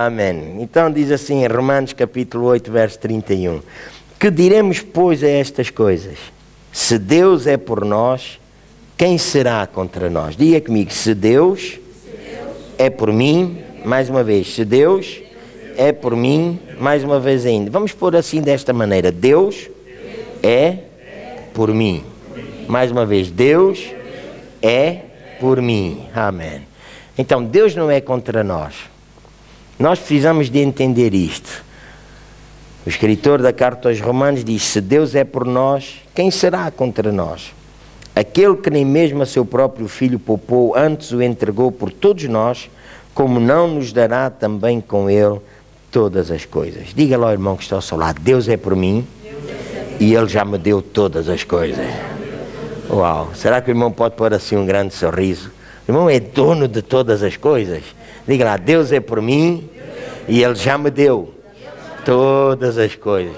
Amém. Então diz assim em Romanos capítulo 8, verso 31. Que diremos, pois, a estas coisas? Se Deus é por nós, quem será contra nós? Diga comigo, se Deus é por mim, mais uma vez, se Deus é por mim, mais uma vez ainda. Vamos pôr assim desta maneira, Deus é por mim. Mais uma vez, Deus é por mim. Amém. Então, Deus não é contra nós. Nós precisamos de entender isto. O escritor da carta aos Romanos diz, se Deus é por nós, quem será contra nós? Aquele que nem mesmo a seu próprio Filho poupou, antes o entregou por todos nós, como não nos dará também com ele todas as coisas? Diga lá ao irmão que está ao seu lado, Deus é por mim e ele já me deu todas as coisas. Uau, será que o irmão pode pôr assim um grande sorriso? O irmão é dono de todas as coisas. Diga lá, Deus é por mim e ele já me deu todas as coisas.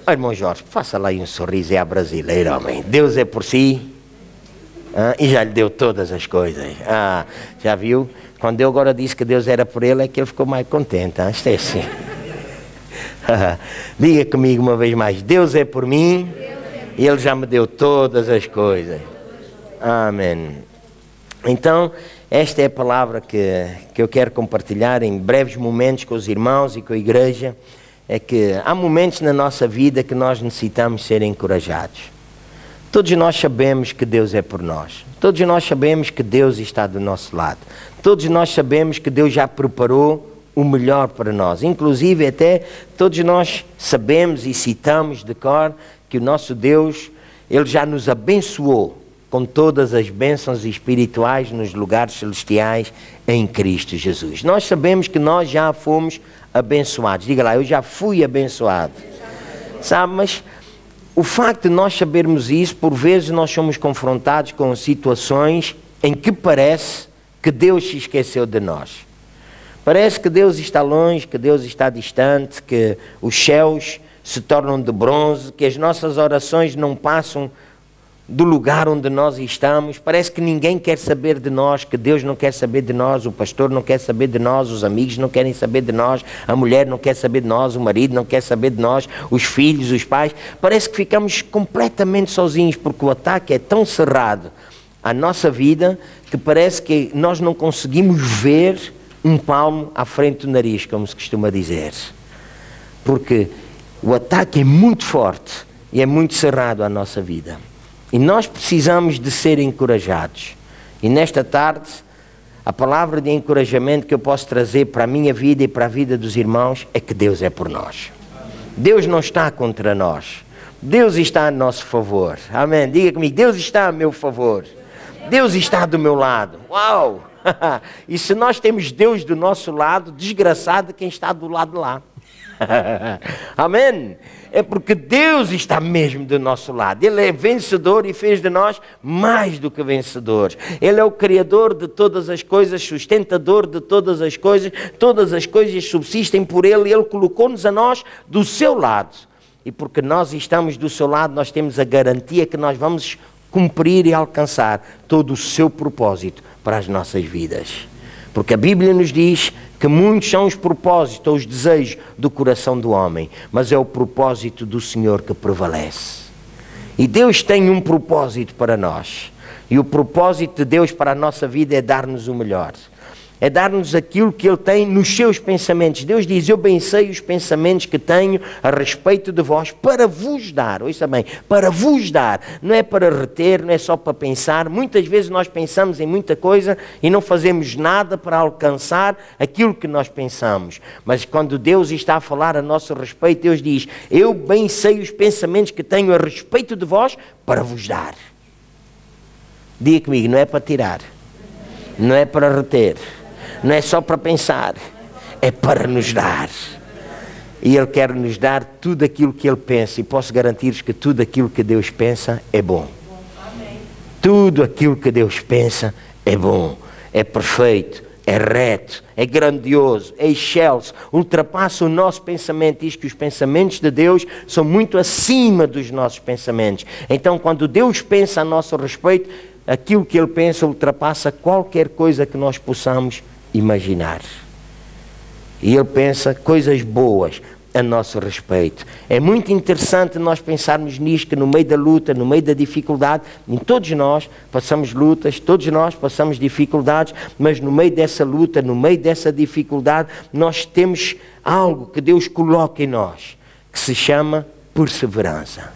Oh, irmão Jorge, faça lá aí um sorriso, é a brasileira, homem. Deus é por si e já lhe deu todas as coisas. Já viu? Quando eu agora disse que Deus era por ele, é que ele ficou mais contente. Isto é assim. Diga comigo uma vez mais, Deus é por mim e ele já me deu todas as coisas. Amém. Então, esta é a palavra que eu quero compartilhar em breves momentos com os irmãos e com a igreja. É que há momentos na nossa vida que nós necessitamos ser encorajados. Todos nós sabemos que Deus é por nós. Todos nós sabemos que Deus está do nosso lado. Todos nós sabemos que Deus já preparou o melhor para nós. Inclusive até todos nós sabemos e citamos de cor que o nosso Deus, Ele já nos abençoou com todas as bênçãos espirituais nos lugares celestiais em Cristo Jesus. Nós sabemos que nós já fomos abençoados. Diga lá, eu já fui abençoado. Sabe, mas o facto de nós sabermos isso, por vezes nós somos confrontados com situações em que parece que Deus se esqueceu de nós. Parece que Deus está longe, que Deus está distante, que os céus se tornam de bronze, que as nossas orações não passam do lugar onde nós estamos. Parece que ninguém quer saber de nós, que Deus não quer saber de nós, o pastor não quer saber de nós, os amigos não querem saber de nós, a mulher não quer saber de nós, o marido não quer saber de nós, os filhos, os pais. Parece que ficamos completamente sozinhos, porque o ataque é tão cerrado à nossa vida que parece que nós não conseguimos ver um palmo à frente do nariz, como se costuma dizer. Porque o ataque é muito forte e é muito cerrado à nossa vida. E nós precisamos de ser encorajados. E nesta tarde, a palavra de encorajamento que eu posso trazer para a minha vida e para a vida dos irmãos é que Deus é por nós. Deus não está contra nós. Deus está a nosso favor. Amém. Diga comigo, Deus está a meu favor. Deus está do meu lado. Uau! E se nós temos Deus do nosso lado, desgraçado quem está do lado de lá. Amém? É porque Deus está mesmo do nosso lado. Ele é vencedor e fez de nós mais do que vencedores. Ele é o Criador de todas as coisas, sustentador de todas as coisas subsistem por Ele. Ele colocou-nos a nós do seu lado. E porque nós estamos do seu lado, nós temos a garantia que nós vamos cumprir e alcançar todo o seu propósito para as nossas vidas. Porque a Bíblia nos diz que muitos são os propósitos ou os desejos do coração do homem, mas é o propósito do Senhor que prevalece. E Deus tem um propósito para nós. E o propósito de Deus para a nossa vida é dar-nos o melhor. É dar-nos aquilo que Ele tem nos seus pensamentos. Deus diz, eu bem sei os pensamentos que tenho a respeito de vós para vos dar. Ouça bem, para vos dar. Não é para reter, não é só para pensar. Muitas vezes nós pensamos em muita coisa e não fazemos nada para alcançar aquilo que nós pensamos. Mas quando Deus está a falar a nosso respeito, Deus diz, eu bem sei os pensamentos que tenho a respeito de vós para vos dar. Diga comigo, não é para tirar, não é para reter. Não é só para pensar, é para nos dar. E Ele quer nos dar tudo aquilo que Ele pensa. E posso garantir-vos que tudo aquilo que Deus pensa é bom. Tudo aquilo que Deus pensa é bom, é perfeito, é reto, é grandioso, é excelso, ultrapassa o nosso pensamento. Diz que os pensamentos de Deus são muito acima dos nossos pensamentos. Então, quando Deus pensa a nosso respeito, aquilo que Ele pensa ultrapassa qualquer coisa que nós possamos imaginar. E ele pensa coisas boas a nosso respeito. É muito interessante nós pensarmos nisto, que no meio da luta, no meio da dificuldade, em todos nós passamos lutas, todos nós passamos dificuldades, mas no meio dessa luta, no meio dessa dificuldade, nós temos algo que Deus coloca em nós, que se chama perseverança.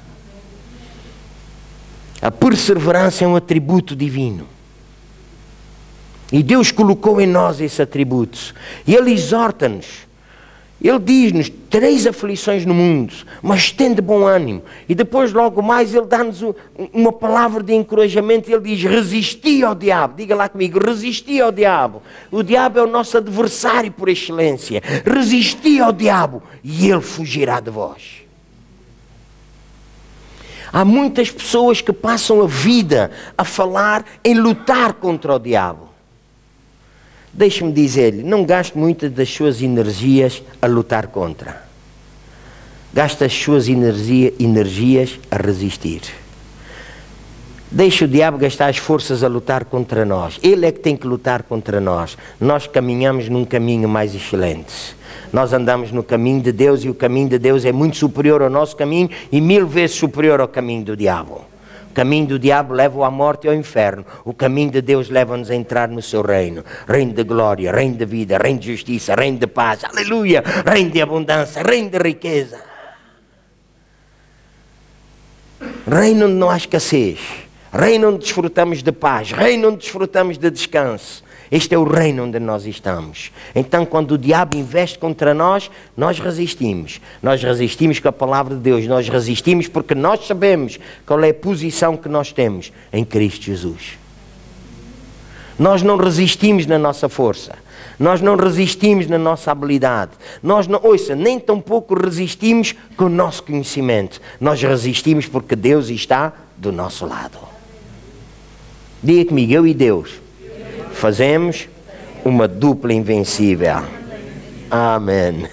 A perseverança é um atributo divino. E Deus colocou em nós esse atributo. E Ele exorta-nos. Ele diz-nos, tereis aflições no mundo, mas tende bom ânimo. E depois, logo mais, Ele dá-nos uma palavra de encorajamento. Ele diz, resisti ao diabo. Diga lá comigo, resisti ao diabo. O diabo é o nosso adversário por excelência. Resisti ao diabo e ele fugirá de vós. Há muitas pessoas que passam a vida a falar em lutar contra o diabo. Deixe-me dizer-lhe, não gaste muitas das suas energias a lutar contra. Gaste as suas energias a resistir. Deixe o diabo gastar as forças a lutar contra nós. Ele é que tem que lutar contra nós. Nós caminhamos num caminho mais excelente. Nós andamos no caminho de Deus e o caminho de Deus é muito superior ao nosso caminho e 1000 vezes superior ao caminho do diabo. O caminho do diabo leva-o à morte e ao inferno. O caminho de Deus leva-nos a entrar no seu reino. Reino de glória, reino de vida, reino de justiça, reino de paz. Aleluia! Reino de abundância, reino de riqueza. Reino onde não há escassez. Reino onde desfrutamos de paz. Reino onde desfrutamos de descanso. Este é o reino onde nós estamos. Então, quando o diabo investe contra nós, nós resistimos. Nós resistimos com a palavra de Deus. Nós resistimos porque nós sabemos qual é a posição que nós temos em Cristo Jesus. Nós não resistimos na nossa força. Nós não resistimos na nossa habilidade. Nós não, ouça, nem tampouco resistimos com o nosso conhecimento. Nós resistimos porque Deus está do nosso lado. Diga comigo, eu e Deus fazemos uma dupla invencível. Amém.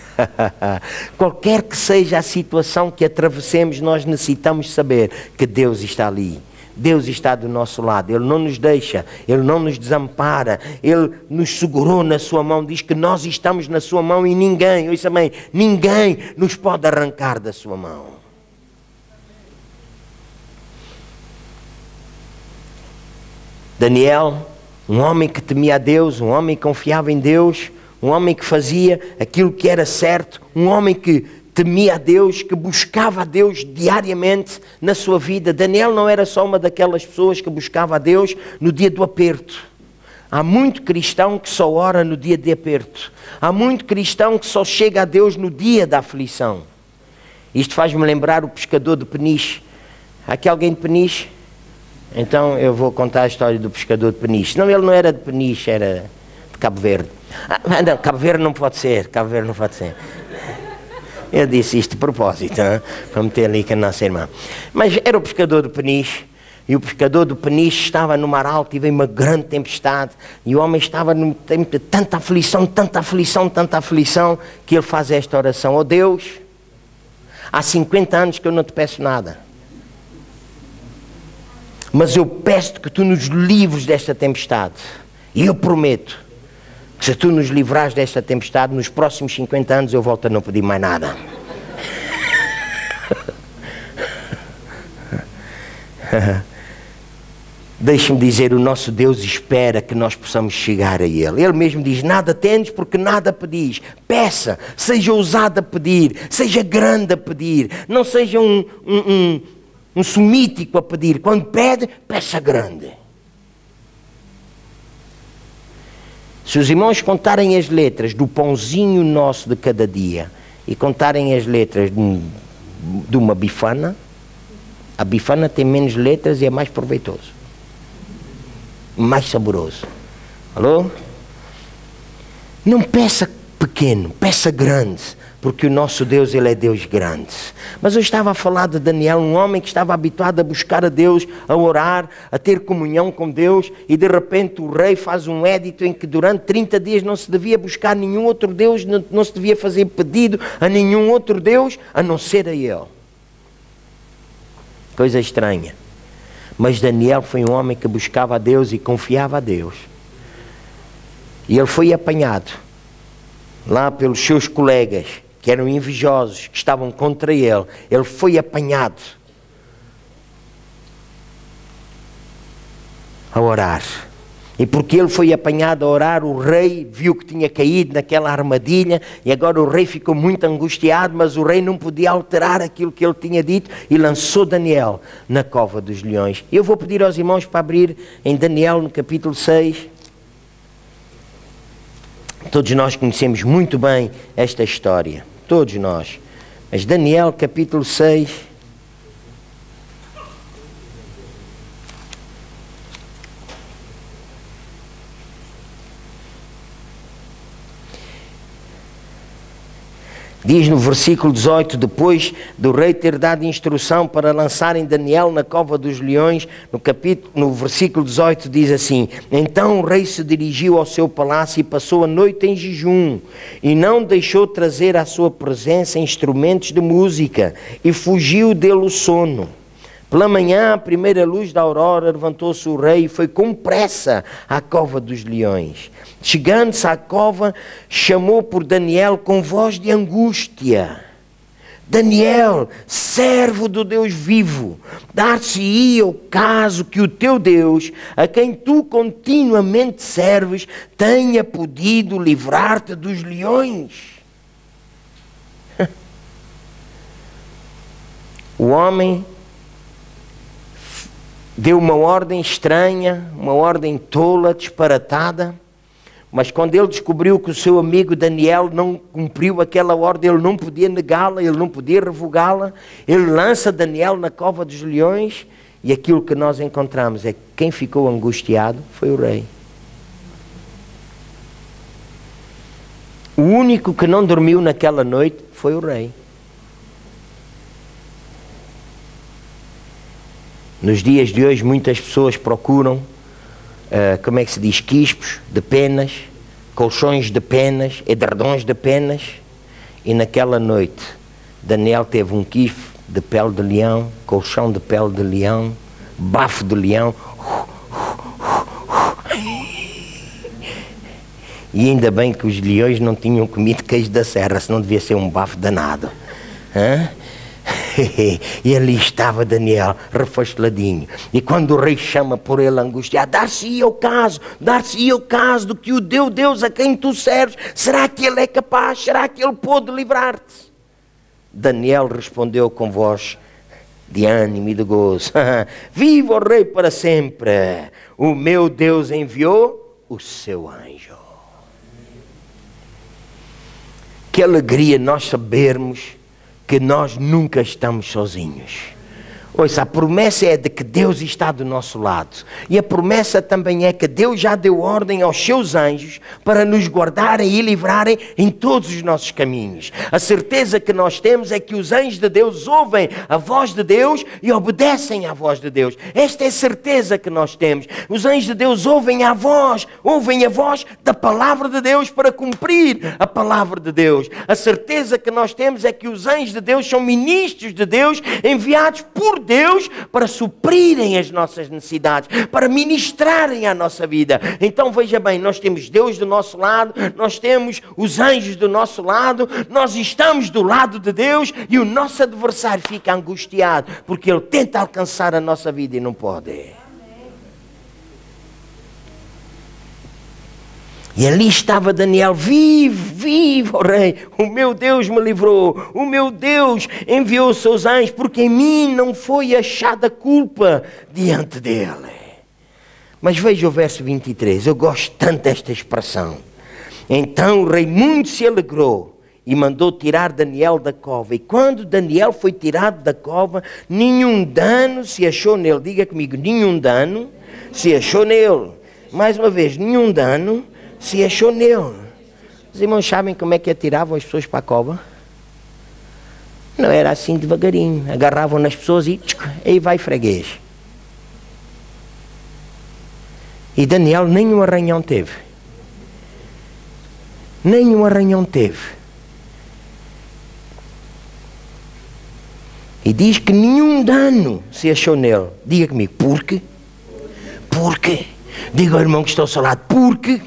Qualquer que seja a situação que atravessemos, nós necessitamos saber que Deus está ali. Deus está do nosso lado. Ele não nos deixa, Ele não nos desampara. Ele nos segurou na sua mão. Diz que nós estamos na sua mão e ninguém, ouça bem, ninguém nos pode arrancar da sua mão. Daniel, um homem que temia a Deus, um homem que confiava em Deus, um homem que fazia aquilo que era certo, um homem que temia a Deus, que buscava a Deus diariamente na sua vida. Daniel não era só uma daquelas pessoas que buscava a Deus no dia do aperto. Há muito cristão que só ora no dia de aperto. Há muito cristão que só chega a Deus no dia da aflição. Isto faz-me lembrar o pescador de Peniche. Há aqui alguém de Peniche? Então eu vou contar a história do pescador de Peniche. Não, ele não era de Peniche, era de Cabo Verde. Não, Cabo Verde não pode ser, Cabo Verde não pode ser. Eu disse isto de propósito, hein? Para meter ali com a nossa irmã. Mas era o pescador de Peniche, e o pescador de Peniche estava no mar alto e veio uma grande tempestade, e o homem estava num tempo de tanta aflição, que ele faz esta oração: ó Deus, há 50 anos que eu não te peço nada. Mas eu peço-te que tu nos livres desta tempestade. E eu prometo que se tu nos livrares desta tempestade, nos próximos 50 anos eu volto a não pedir mais nada. Deixe-me dizer, o nosso Deus espera que nós possamos chegar a Ele. Ele mesmo diz, nada tendes porque nada pedis. Peça, seja ousado a pedir, seja grande a pedir. Não seja um sumítico a pedir. Quando pede, peça grande. Se os irmãos contarem as letras do pãozinho nosso de cada dia e contarem as letras de uma bifana, a bifana tem menos letras e é mais proveitoso, mais saboroso. Alô? Não peça pequeno, peça grande, porque o nosso Deus, Ele é Deus grande. Mas eu estava a falar de Daniel, um homem que estava habituado a buscar a Deus, a orar, a ter comunhão com Deus, e de repente o rei faz um édito em que durante 30 dias não se devia buscar nenhum outro Deus, não se devia fazer pedido a nenhum outro Deus, a não ser a Ele. Coisa estranha. Mas Daniel foi um homem que buscava a Deus e confiava a Deus. E ele foi apanhado. lá pelos seus colegas, que eram invejosos, que estavam contra ele. Ele foi apanhado a orar. E porque ele foi apanhado a orar, o rei viu que tinha caído naquela armadilha e agora o rei ficou muito angustiado, mas o rei não podia alterar aquilo que ele tinha dito e lançou Daniel na cova dos leões. Eu vou pedir aos irmãos para abrir em Daniel no capítulo 6. Todos nós conhecemos muito bem esta história, todos nós. Mas Daniel capítulo 6... diz no versículo 18, depois do rei ter dado instrução para lançarem Daniel na cova dos leões, no versículo 18 diz assim: então o rei se dirigiu ao seu palácio e passou a noite em jejum, e não deixou trazer à sua presença instrumentos de música, e fugiu dele o sono. Pela manhã, à primeira luz da aurora, levantou-se o rei e foi com pressa à cova dos leões. Chegando-se à cova, chamou por Daniel com voz de angústia: Daniel, servo do Deus vivo, dar-se-ia o caso que o teu Deus, a quem tu continuamente serves, tenha podido livrar-te dos leões. O homem deu uma ordem estranha, uma ordem tola, disparatada, mas quando ele descobriu que o seu amigo Daniel não cumpriu aquela ordem, ele não podia negá-la, ele não podia revogá-la, ele lança Daniel na cova dos leões, e aquilo que nós encontramos é que quem ficou angustiado foi o rei. O único que não dormiu naquela noite foi o rei. Nos dias de hoje muitas pessoas procuram, como é que se diz, quispos de penas, colchões de penas, edredons de penas, e naquela noite Daniel teve um quispo de pele de leão, colchão de pele de leão, bafo de leão, e ainda bem que os leões não tinham comido queijo da serra, senão devia ser um bafo danado. E ali estava Daniel, refasteladinho. E quando o rei chama por ele angustiado, dar-se-ia o caso do que o teu Deus a quem tu serves, será que ele é capaz? Será que ele pode livrar-te? Daniel respondeu com voz de ânimo e de gozo: viva o rei para sempre, o meu Deus enviou o seu anjo. Que alegria nós sabermos que nós nunca estamos sozinhos. Ouça, a promessa é de que Deus está do nosso lado. E a promessa também é que Deus já deu ordem aos seus anjos para nos guardarem e livrarem em todos os nossos caminhos. A certeza que nós temos é que os anjos de Deus ouvem a voz de Deus e obedecem à voz de Deus. Esta é a certeza que nós temos. Os anjos de Deus ouvem a voz da palavra de Deus para cumprir a palavra de Deus. A certeza que nós temos é que os anjos de Deus são ministros de Deus, enviados por Deus para suprirem as nossas necessidades, para ministrarem a nossa vida. Então veja bem, nós temos Deus do nosso lado, nós temos os anjos do nosso lado, nós estamos do lado de Deus e o nosso adversário fica angustiado porque ele tenta alcançar a nossa vida e não pode. E ali estava Daniel: vive, ó rei, o meu Deus me livrou, o meu Deus enviou os seus anjos, porque em mim não foi achada culpa diante dele. Mas veja o verso 23, eu gosto tanto desta expressão. Então o rei muito se alegrou e mandou tirar Daniel da cova. E quando Daniel foi tirado da cova, nenhum dano se achou nele. Diga comigo, nenhum dano se achou nele. Mais uma vez, nenhum dano se achou nele. Os irmãos sabem como é que atiravam as pessoas para a cova? Não era assim devagarinho. Agarravam nas pessoas e aí vai freguês. E Daniel nem um arranhão teve. Nem um arranhão teve. E diz que nenhum dano se achou nele. Diga comigo, por quê? Porque, diga ao irmão que está ao seu lado, porque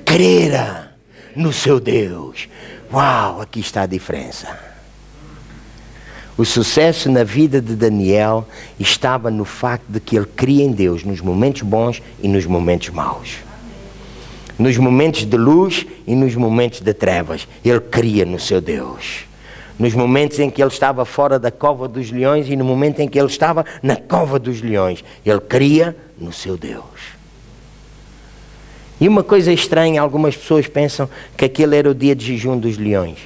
crera no seu Deus. Uau, aqui está a diferença. O sucesso na vida de Daniel estava no facto de que ele cria em Deus nos momentos bons e nos momentos maus. Nos momentos de luz e nos momentos de trevas, ele cria no seu Deus. Nos momentos em que ele estava fora da cova dos leões e no momento em que ele estava na cova dos leões, ele cria no seu Deus. E uma coisa estranha, algumas pessoas pensam que aquele era o dia de jejum dos leões.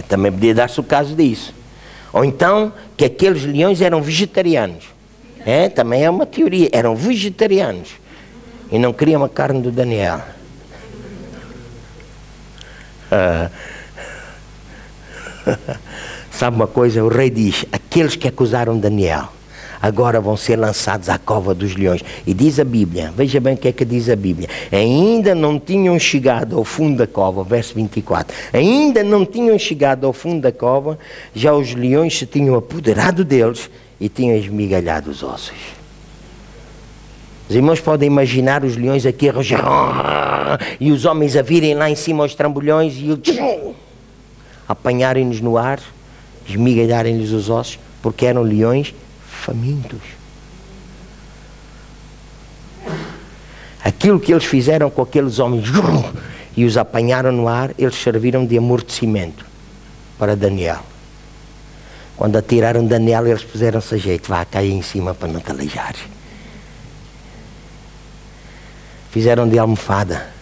Também podia dar-se o caso disso. Ou então, que aqueles leões eram vegetarianos. Também é uma teoria, eram vegetarianos. E não queriam a carne do Daniel. Sabe uma coisa? O rei diz, aqueles que acusaram Daniel agora vão ser lançados à cova dos leões. E diz a Bíblia, veja bem o que é que diz a Bíblia, ainda não tinham chegado ao fundo da cova, verso 24, ainda não tinham chegado ao fundo da cova, já os leões se tinham apoderado deles e tinham esmigalhado os ossos. Os irmãos podem imaginar os leões aqui a ruger, e os homens a virem lá em cima aos trambolhões e apanharem-nos no ar, esmigalharem-lhes os ossos, porque eram leões famintos. Aquilo que eles fizeram com aqueles homens e os apanharam no ar, eles serviram de amortecimento para Daniel. Quando atiraram Daniel, eles puseram-se a jeito, vá, cair em cima para não te aleijares. Fizeram de almofada.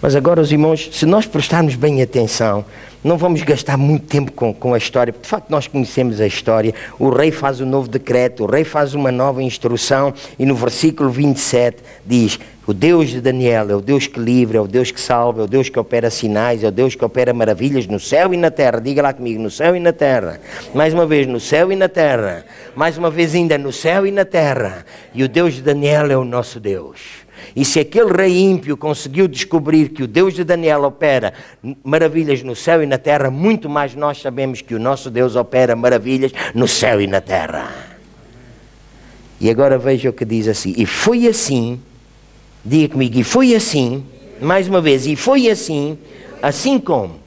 Mas agora, os irmãos, se nós prestarmos bem atenção, não vamos gastar muito tempo com a história, porque de facto nós conhecemos a história. O rei faz um novo decreto, o rei faz uma nova instrução, e no versículo 27 diz, o Deus de Daniel é o Deus que livra, é o Deus que salva, é o Deus que opera sinais, é o Deus que opera maravilhas no céu e na terra. Diga lá comigo, no céu e na terra. Mais uma vez, no céu e na terra. Mais uma vez ainda, no céu e na terra. E o Deus de Daniel é o nosso Deus. E se aquele rei ímpio conseguiu descobrir que o Deus de Daniel opera maravilhas no céu e na terra, muito mais nós sabemos que o nosso Deus opera maravilhas no céu e na terra. E agora veja o que diz assim, e foi assim, diga comigo, e foi assim, mais uma vez, e foi assim, assim como,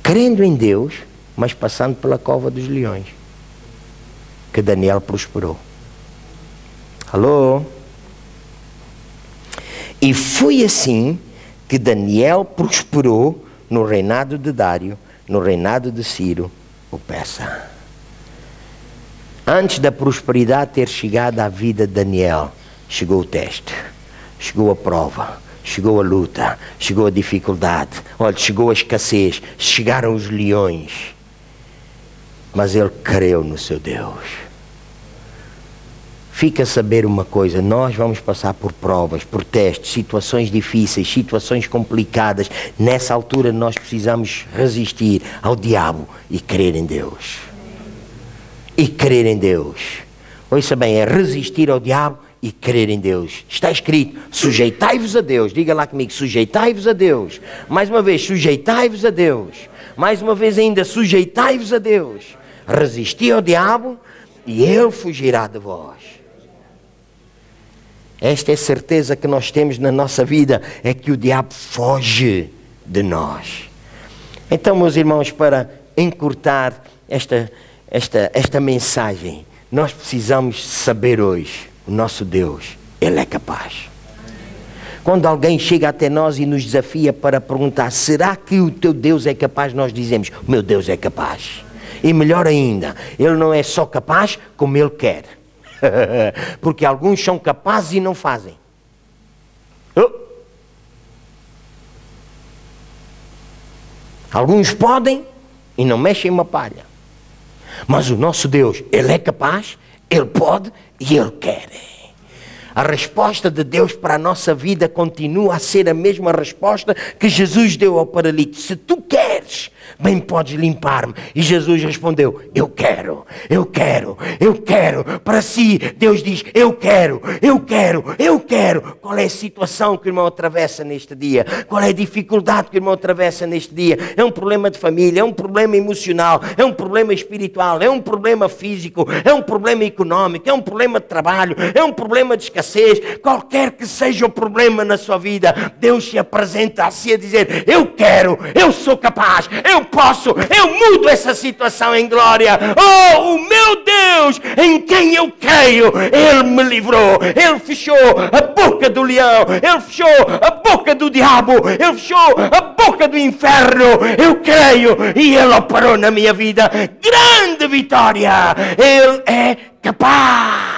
crendo em Deus, mas passando pela cova dos leões, que Daniel prosperou. Alô? E foi assim que Daniel prosperou no reinado de Dário, no reinado de Ciro, o persa. Antes da prosperidade ter chegado à vida de Daniel, chegou o teste, chegou a prova, chegou a luta, chegou a dificuldade, olha, chegou a escassez, chegaram os leões. Mas ele creu no seu Deus. Fica a saber uma coisa, nós vamos passar por provas, por testes, situações difíceis, situações complicadas. Nessa altura nós precisamos resistir ao diabo e crer em Deus. E crer em Deus. Ouça bem, é resistir ao diabo e crer em Deus. Está escrito, sujeitai-vos a Deus. Diga lá comigo, sujeitai-vos a Deus. Mais uma vez, sujeitai-vos a Deus. Mais uma vez ainda, sujeitai-vos a Deus. Resisti ao diabo e ele fugirá de vós. Esta é a certeza que nós temos na nossa vida, é que o diabo foge de nós. Então, meus irmãos, para encurtar esta mensagem, nós precisamos saber hoje, o nosso Deus, Ele é capaz. Quando alguém chega até nós e nos desafia para perguntar, será que o teu Deus é capaz? Nós dizemos, o meu Deus é capaz. E melhor ainda, Ele não é só capaz, como Ele quer. Porque alguns são capazes e não fazem. Alguns podem e não mexem uma palha. Mas o nosso Deus, Ele é capaz, Ele pode e Ele quer. A resposta de Deus para a nossa vida continua a ser a mesma resposta que Jesus deu ao paralítico. Se tu queres, bem podes limpar-me. E Jesus respondeu, eu quero, eu quero, eu quero. Para si, Deus diz, eu quero, eu quero, eu quero. Qual é a situação que o irmão atravessa neste dia? Qual é a dificuldade que o irmão atravessa neste dia? É um problema de família, é um problema emocional, é um problema espiritual, é um problema físico, é um problema económico, é um problema de trabalho, é um problema de escassez. escassez, qualquer que seja o problema na sua vida, Deus se apresenta assim a dizer: eu quero, eu sou capaz, eu posso, eu mudo essa situação em glória. Oh, o meu Deus, em quem eu creio, Ele me livrou, Ele fechou a boca do leão, Ele fechou a boca do diabo, Ele fechou a boca do inferno. Eu creio e Ele operou na minha vida. Grande vitória! Ele é capaz.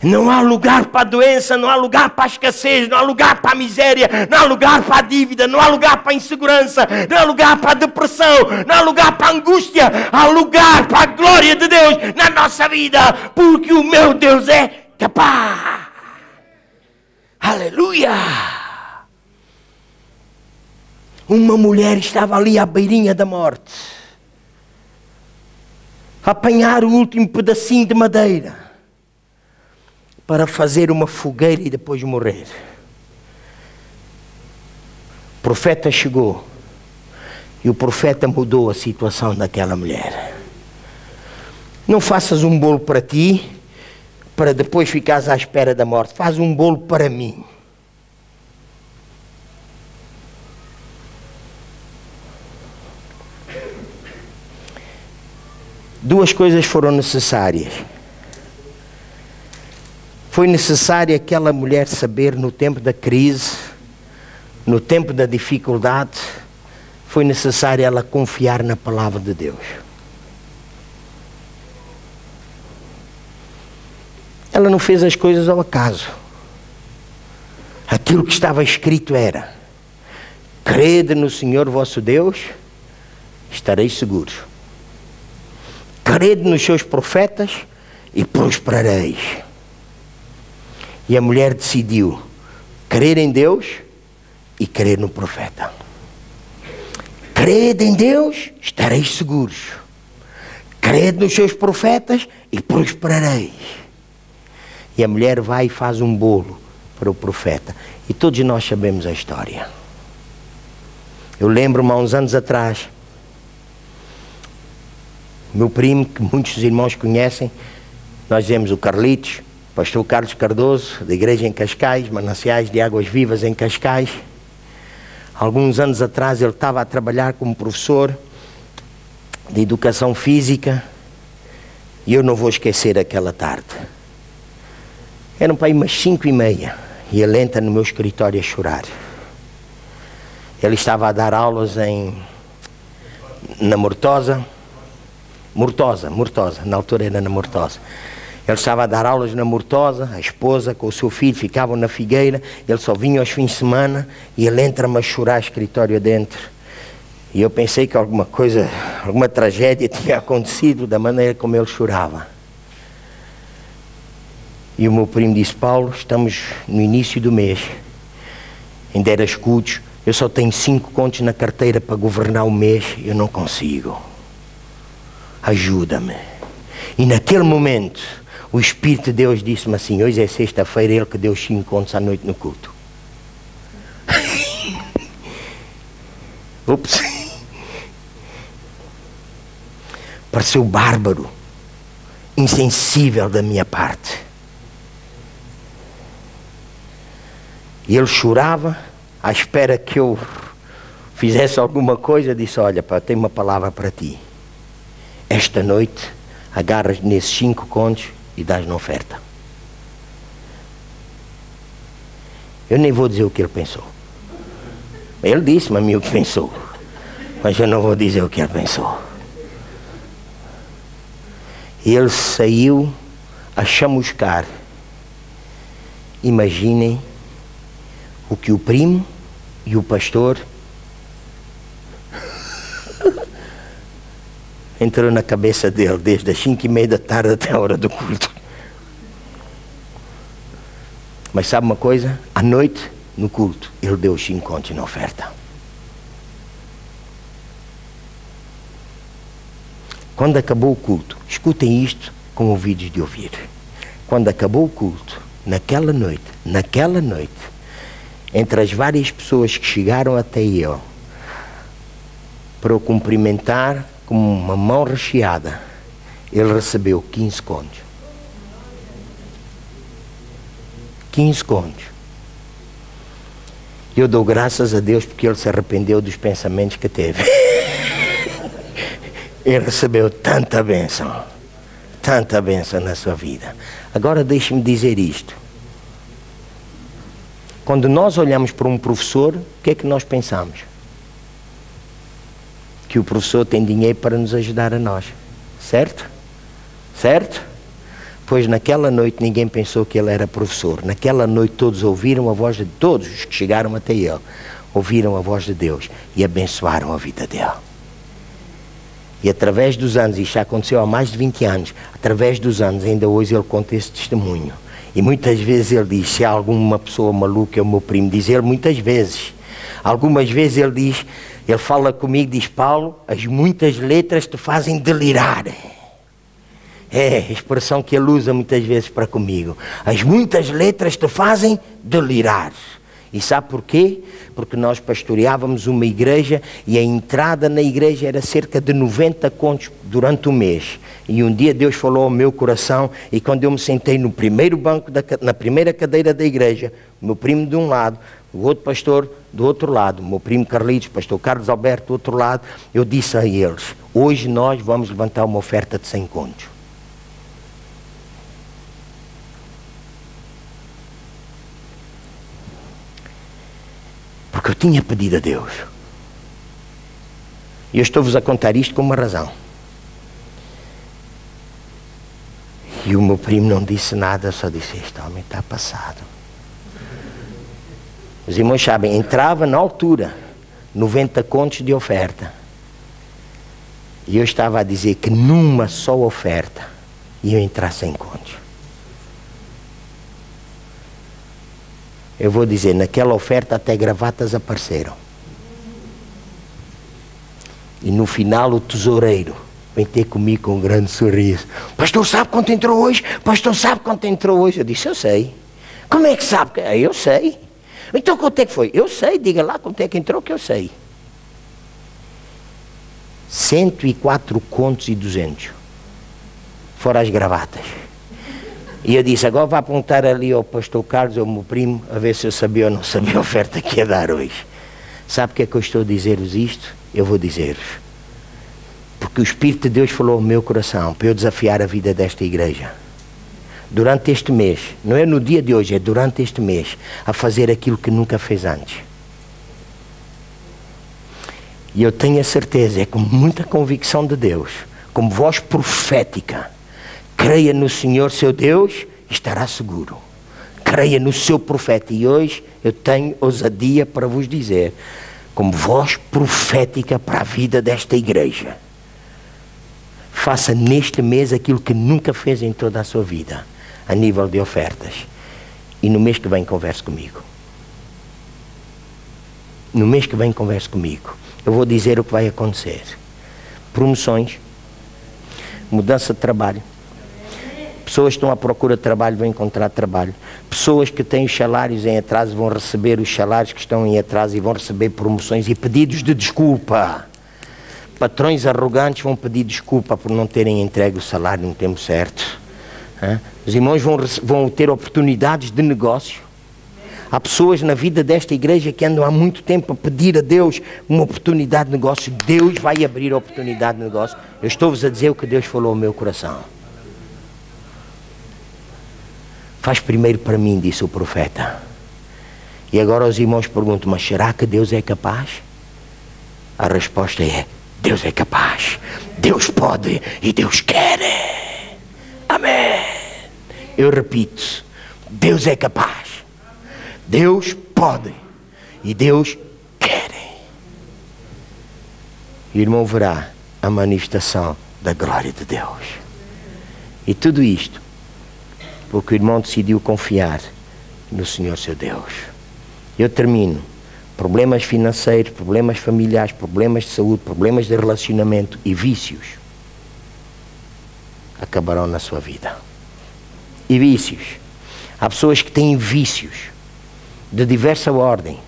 Não há lugar para a doença, não há lugar para a escassez, não há lugar para a miséria, não há lugar para a dívida, não há lugar para a insegurança, não há lugar para a depressão, não há lugar para a angústia. Há lugar para a glória de Deus na nossa vida, porque o meu Deus é capaz. Aleluia! Uma mulher estava ali à beirinha da morte, a apanhar o último pedacinho de madeira para fazer uma fogueira e depois morrer. O profeta chegou e o profeta mudou a situação daquela mulher. Não faças um bolo para ti, para depois ficares à espera da morte. Faz um bolo para mim. Duas coisas foram necessárias. Foi necessário aquela mulher saber no tempo da crise, no tempo da dificuldade, foi necessário ela confiar na palavra de Deus. Ela não fez as coisas ao acaso. Aquilo que estava escrito era: crede no Senhor vosso Deus, estareis seguros. Crede nos seus profetas e prosperareis. E a mulher decidiu crer em Deus e crer no profeta. Crede em Deus, estareis seguros. Crede nos seus profetas e prosperareis. E a mulher vai e faz um bolo para o profeta. E todos nós sabemos a história. Eu lembro-me há uns anos atrás, meu primo, que muitos irmãos conhecem, nós vemos o Carlitos, pastor Carlos Cardoso, da igreja em Cascais, Mananciais de Águas Vivas em Cascais. Alguns anos atrás ele estava a trabalhar como professor de educação física e eu não vou esquecer aquela tarde. Eram para aí umas 5:30 e ele entra no meu escritório a chorar. Ele estava a dar aulas na Mortosa, na altura era na Mortosa. Ele estava a dar aulas na Mortosa, a esposa com o seu filho ficavam na Figueira, ele só vinha aos fins de semana e ele entra-me a chorar escritório adentro. E eu pensei que alguma tragédia tinha acontecido da maneira como ele chorava. E o meu primo disse: Paulo, estamos no início do mês, ainda era escudos, eu só tenho 5 contos na carteira para governar o mês, eu não consigo. Ajuda-me. E naquele momento o Espírito de Deus disse-me assim: hoje é sexta-feira, ele que deu 5 contos à noite no culto. Ups. Pareceu bárbaro, insensível da minha parte. E ele chorava, à espera que eu fizesse alguma coisa. Disse: olha, pá, tenho uma palavra para ti. Esta noite agarras nesses 5 contos e dás na oferta. Eu nem vou dizer o que ele pensou. Ele disse-me a mim o que pensou, mas eu não vou dizer o que ele pensou. E ele saiu a chamuscar. Imaginem o que o primo e o pastor entrou na cabeça dele desde as 5:30 da tarde até a hora do culto. Mas sabe uma coisa? À noite, no culto, ele deu os 5 contos na oferta. Quando acabou o culto, escutem isto com ouvidos de ouvir. Quando acabou o culto, naquela noite, entre as várias pessoas que chegaram até ele para o cumprimentar com uma mão recheada, ele recebeu 15 contos. 15 contos. Eu dou graças a Deus porque ele se arrependeu dos pensamentos que teve. Ele recebeu tanta bênção na sua vida. Agora deixe-me dizer isto. Quando nós olhamos para um professor, o que é que nós pensamos? Que o professor tem dinheiro para nos ajudar a nós. Certo? Certo? Pois naquela noite ninguém pensou que ele era professor. Naquela noite todos ouviram a voz de todos os que chegaram até ele. Ouviram a voz de Deus e abençoaram a vida dele. E através dos anos, isto já aconteceu há mais de 20 anos, através dos anos ainda hoje ele conta esse testemunho. E muitas vezes ele diz, se há alguma pessoa maluca é o meu primo, diz ele muitas vezes. Algumas vezes ele diz, ele fala comigo, diz, Paulo, as muitas letras te fazem delirar. É a expressão que ele usa muitas vezes para comigo. As muitas letras te fazem delirar. E sabe porquê? Porque nós pastoreávamos uma igreja e a entrada na igreja era cerca de 90 contos durante o mês. E um dia Deus falou ao meu coração e quando eu me sentei no primeiro banco, na primeira cadeira da igreja, o meu primo de um lado, o outro pastor do outro lado, o meu primo Carlitos, o pastor Carlos Alberto do outro lado, eu disse a eles, hoje nós vamos levantar uma oferta de 100 contos. Porque eu tinha pedido a Deus. E eu estou-vos a contar isto com uma razão. E o meu primo não disse nada, só disse, este homem está passado. Os irmãos sabem, entrava na altura 90 contos de oferta. E eu estava a dizer que numa só oferta ia entrar 100 contos. Eu vou dizer, naquela oferta até gravatas apareceram. E no final o tesoureiro vem ter comigo com um grande sorriso. Pastor, sabe quanto entrou hoje? Pastor, sabe quanto entrou hoje? Eu disse, eu sei. Como é que sabe? Eu sei. Então quanto é que foi? Eu sei, diga lá quanto é que entrou que eu sei. 104 contos e 200. Fora as gravatas. E eu disse, agora vá apontar ali ao pastor Carlos, ao meu primo, a ver se eu sabia ou não sabia a oferta que ia dar hoje. Sabe o que é que eu estou a dizer-vos isto? Eu vou dizer-vos. Porque o Espírito de Deus falou ao meu coração para eu desafiar a vida desta igreja. Durante este mês, não é no dia de hoje, é durante este mês, a fazer aquilo que nunca fez antes. E eu tenho a certeza, é com muita convicção de Deus, como voz profética, creia no Senhor seu Deus e estará seguro. Creia no seu profeta. E hoje eu tenho ousadia para vos dizer, como voz profética para a vida desta igreja. Faça neste mês aquilo que nunca fez em toda a sua vida, a nível de ofertas. E no mês que vem converse comigo. No mês que vem converse comigo. Eu vou dizer o que vai acontecer. Promoções, mudança de trabalho. Pessoas que estão à procura de trabalho vão encontrar trabalho. Pessoas que têm os salários em atraso vão receber os salários que estão em atraso e vão receber promoções e pedidos de desculpa. Patrões arrogantes vão pedir desculpa por não terem entregue o salário no tempo certo. Os irmãos vão ter oportunidades de negócio. Há pessoas na vida desta igreja que andam há muito tempo a pedir a Deus uma oportunidade de negócio. Deus vai abrir a oportunidade de negócio. Eu estou-vos a dizer o que Deus falou ao meu coração. Faz primeiro para mim, disse o profeta. E agora os irmãos perguntam, mas será que Deus é capaz? A resposta é, Deus é capaz. Deus pode e Deus quer. Amém. Eu repito, Deus é capaz. Deus pode e Deus quer. E o irmão verá a manifestação da glória de Deus. E tudo isto porque o irmão decidiu confiar no Senhor seu Deus. Eu termino. Problemas financeiros, problemas familiares, problemas de saúde, problemas de relacionamento e vícios acabarão na sua vida. E vícios. Há pessoas que têm vícios de diversa ordem.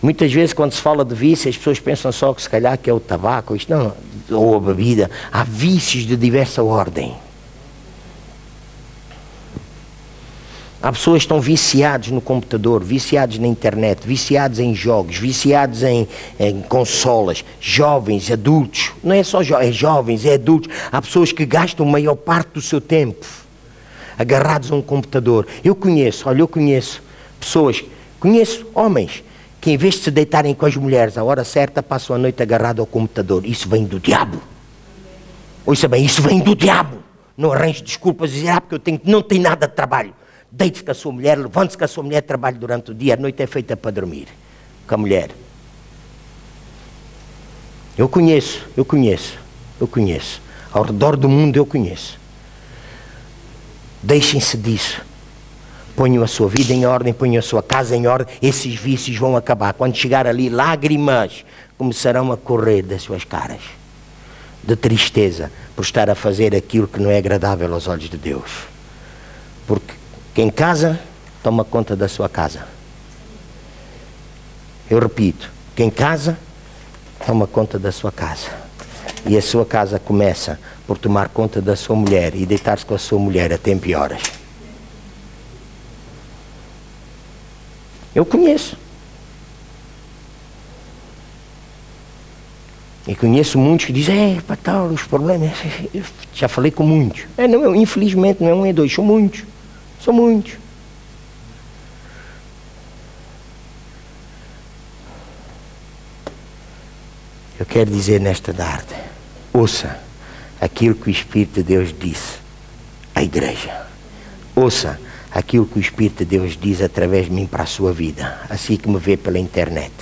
Muitas vezes quando se fala de vício, as pessoas pensam só que se calhar que é o tabaco. Isto não, ou a bebida, há vícios de diversa ordem. Há pessoas que estão viciadas no computador, viciados na internet, viciados em jogos, viciados em consolas, jovens, adultos. Não é só jovens, é adultos. Há pessoas que gastam a maior parte do seu tempo agarrados a um computador. Eu conheço pessoas, conheço homens que em vez de se deitarem com as mulheres à hora certa, passam a noite agarrado ao computador. Isso vem do diabo. Ouça bem, isso vem do diabo. Não arranje desculpas e dizer, porque não tenho nada de trabalho. Deite-se com a sua mulher, levante-se com a sua mulher, trabalhe durante o dia, a noite é feita para dormir. Com a mulher. Eu conheço. Ao redor do mundo eu conheço. Deixem-se disso. Ponham a sua vida em ordem, ponham a sua casa em ordem. Esses vícios vão acabar. Quando chegar ali, lágrimas começarão a correr das suas caras. De tristeza por estar a fazer aquilo que não é agradável aos olhos de Deus. Porque quem casa, toma conta da sua casa. Eu repito, quem casa, toma conta da sua casa. E a sua casa começa por tomar conta da sua mulher e deitar-se com a sua mulher até em pioras. Eu conheço. E conheço muitos que dizem, para tal, os problemas. Eu já falei com muitos. Não, infelizmente, não é um, é dois, são muitos. São muitos. Eu quero dizer nesta tarde, ouça aquilo que o Espírito de Deus disse à igreja. Ouça aquilo que o Espírito de Deus diz através de mim para a sua vida. Assim que me vê pela internet.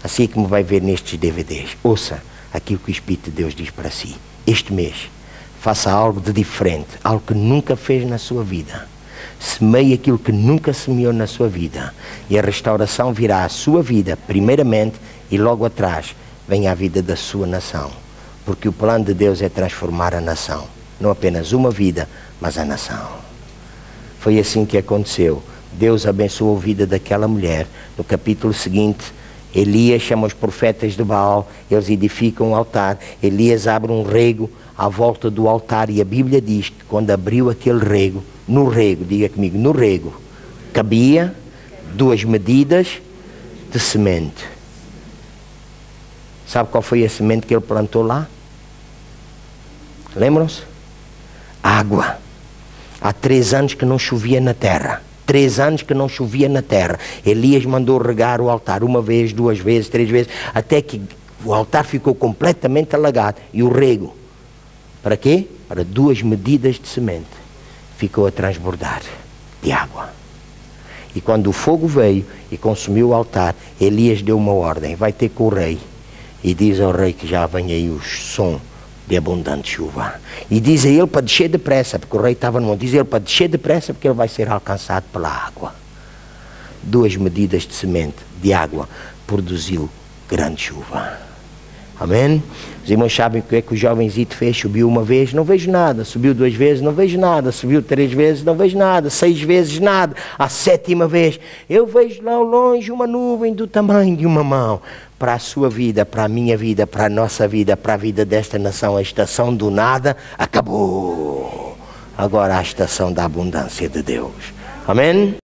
Assim que me vai ver nestes DVDs. Ouça aquilo que o Espírito de Deus diz para si. Este mês, faça algo de diferente. Algo que nunca fez na sua vida. Semeie aquilo que nunca semeou na sua vida. E a restauração virá à sua vida, primeiramente, e logo atrás vem a vida da sua nação. Porque o plano de Deus é transformar a nação. Não apenas uma vida, mas a nação. Foi assim que aconteceu. Deus abençoou a vida daquela mulher. No capítulo seguinte, Elias chama os profetas de Baal, eles edificam um altar. Elias abre um rego à volta do altar e a Bíblia diz que quando abriu aquele rego, no rego, diga comigo, no rego, cabia 2 medidas de semente. Sabe qual foi a semente que ele plantou lá? Lembram-se? Água. Há 3 anos que não chovia na terra. 3 anos que não chovia na terra. Elias mandou regar o altar 1 vez, 2 vezes, 3 vezes, até que o altar ficou completamente alagado. E o rego, para quê? Para 2 medidas de semente. Ficou a transbordar de água. E quando o fogo veio e consumiu o altar, Elias deu uma ordem, vai ter com o rei. E diz ao rei que já vem aí o som de abundante chuva. E diz a ele para descer depressa, porque o rei estava no monte. Diz a ele para descer depressa, porque ele vai ser alcançado pela água. 2 medidas de semente de água produziu grande chuva. Amém? Os irmãos sabem o que é que o jovenzito fez? Subiu 1 vez, não vejo nada. Subiu 2 vezes, não vejo nada. Subiu 3 vezes, não vejo nada. 6 vezes, nada. A 7ª vez, eu vejo lá ao longe uma nuvem do tamanho de uma mão. Para a sua vida, para a minha vida, para a nossa vida, para a vida desta nação, a estação do nada acabou. Agora a estação da abundância de Deus. Amém?